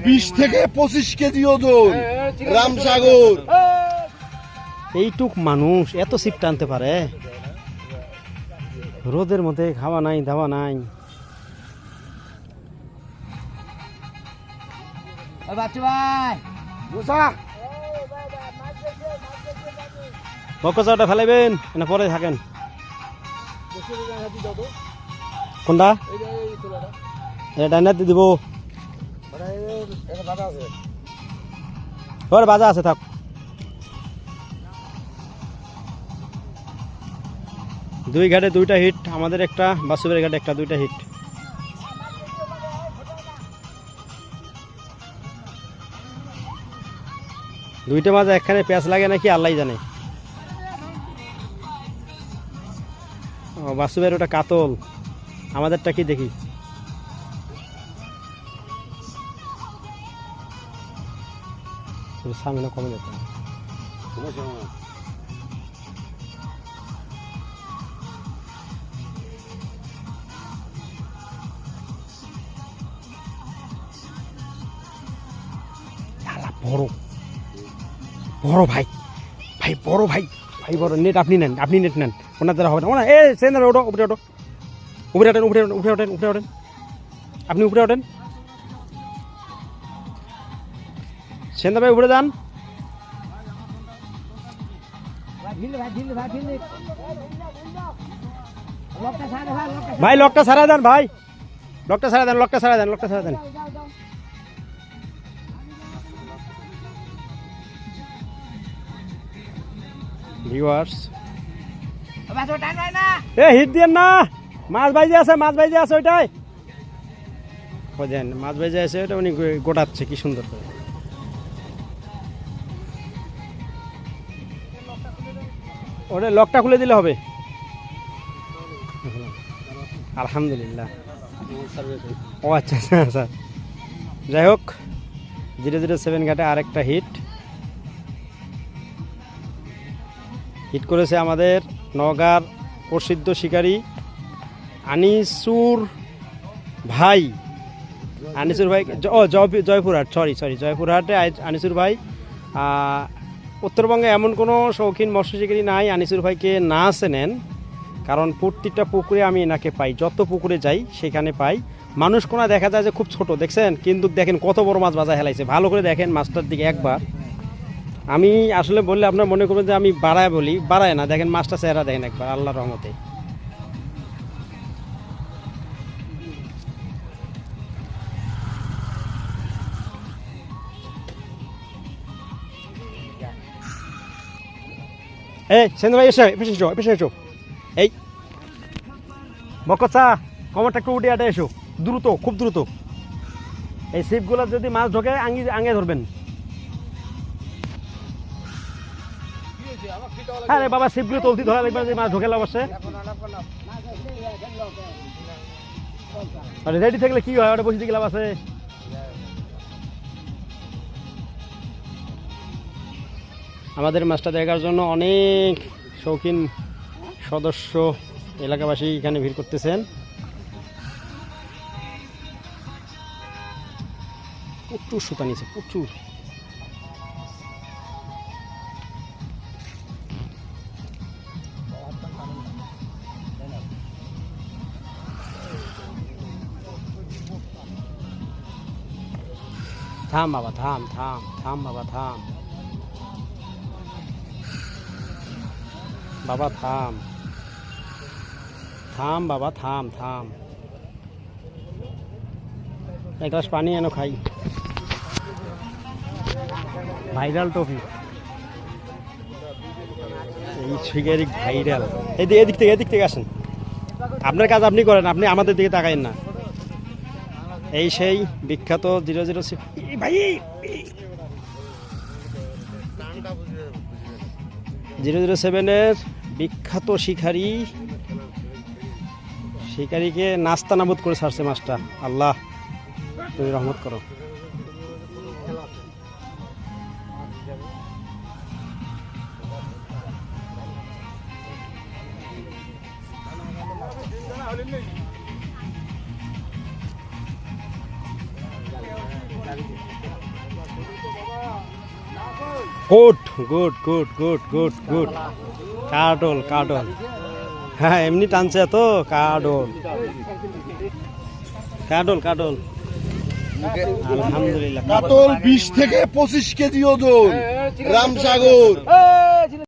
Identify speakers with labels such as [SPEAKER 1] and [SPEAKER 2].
[SPEAKER 1] 20 থেকে 25 কেজি ওজন রামসাগর।
[SPEAKER 2] এইটুক মানুষ এত ছিপ টানতে পারে? রোদের মধ্যে খাওয়া নাই দাওয়া নাই। বকচাটা ফেলাইবেন না পরে থাকেন? কোনটা ডাইনাতে দিব? বাজা আছে থাক। দুই ঘাটে দুইটা হিট, আমাদের একটা, বাসুবের ঘাটে একটা, দুইটা হিট। দুইটা মাঝে একখানে প্যাঁচ লাগে নাকি আল্লাহ জানে। বাসুবের ওটা কাতল, আমাদেরটা কি দেখি। সামনে কমে যেত বড় বড় ভাই, ভাই বড় ভাই, ভাই বড়। নেট আপনি নেন, আপনি নেট নেন, ওনার দ্বারা হবে না। এ সেন্টার ওঠো, উপরে ওঠো, উপরে ওঠেন, উপরে উপরে ওঠেন, উপরে ওঠেন, আপনি উপরে ওঠেন। সেন্টার ভাই উপরে যান। ভাই লকটা ছাড়া দেন, ভাই লকটা ছাড়া দেন, লকটা ছাড়া দেন, লকটা ছাড়া দেন। ভিউয়ার্স এ হিট দিয়েন না, মাছ বাইজে আছে, মাছ বাইজে আছে ওইটাই দেন, মাছ বাইজে আছে ওইটা উনি গোটাচ্ছে কি সুন্দর করে। ওটা লকটা খুলে দিলে হবে। আলহামদুলিল্লাহ। ও আচ্ছা আচ্ছা, যাই হোক 007 ঘাটে আরেকটা হিট করেছে আমাদের নওগাঁর প্রসিদ্ধ শিকারী আনিসুর ভাই। আনিসুর ভাই জয়পুরহাট, সরি জয়পুরহাটে আনিসুর ভাই। উত্তরবঙ্গে এমন কোনো শৌখিন মৎস্য শিকারী নাই আনিসুর ভাইকে না চেনেন, কারণ প্রত্যেকটা পুকুরে আমি এনাকে পাই, যত পুকুরে যাই সেখানে পাই। মানুষ কোনা দেখা যায় যে খুব ছোট, দেখছেন, কিন্তু দেখেন কত বড় মাছ বাজায় হেলাইছে। ভালো করে দেখেন মাছটার দিকে একবার। আমি আসলে বললে আপনার মনে করবেন যে আমি বাড়ায় বলি, বাড়ায় না। দেখেন মাছটা চেহারা দেখেন একবার, আল্লাহর রহমতে। এই সেন্দ্র ভাই এসো, পেছনে এসো। এই বকচা কমরটা একটু উঠে আটে এসো, দ্রুত, খুব দ্রুত। এই ছিপগুলো যদি মাছ ঢোকে আঙে ধরবেন। হ্যাঁ রে বাবা, ছিপগুলো তুলতি ধরা লাগবে যে মাছ ঢোকে অবশ্যই। রেডি থাকলে কি হয়, ওটা বসে দিকে লাভ আছে। আমাদের মাছটা দেখার জন্য অনেক শৌখিন সদস্য এলাকাবাসী এখানে ভিড় করতেছেন। প্রচুর সুতা নিয়েছে, প্রচুর। থাম বাবা, থাম থাম থাম বাবা, থাম বাবা, থাম থাম বাবা, থাম থাম। এক গ্লাস পানি এনো খাই। ভাইরাল টপি, এই শিকারি ভাইরাল। এদিক থেকে আসেন, আপনার কাজ আপনি করেন, আপনি আমাদের দিকে তাকাইন না। এই সেই বিখ্যাত 007 ভাই, 007-এর বিখ্যাত শিকারীকে নাস্তানাবুদ করে ছাড়ছে মাছটা। আল্লাহ তুমি রহমত করো। Good good good good good good. কাটল কাটল, হ্যাঁ এমনি টানছে তো। কাটল কাটল কাটল, আলহামদুলিল্লাহ।
[SPEAKER 1] কাতল 20 থেকে 25 কেজি ওজন, রামসাগর।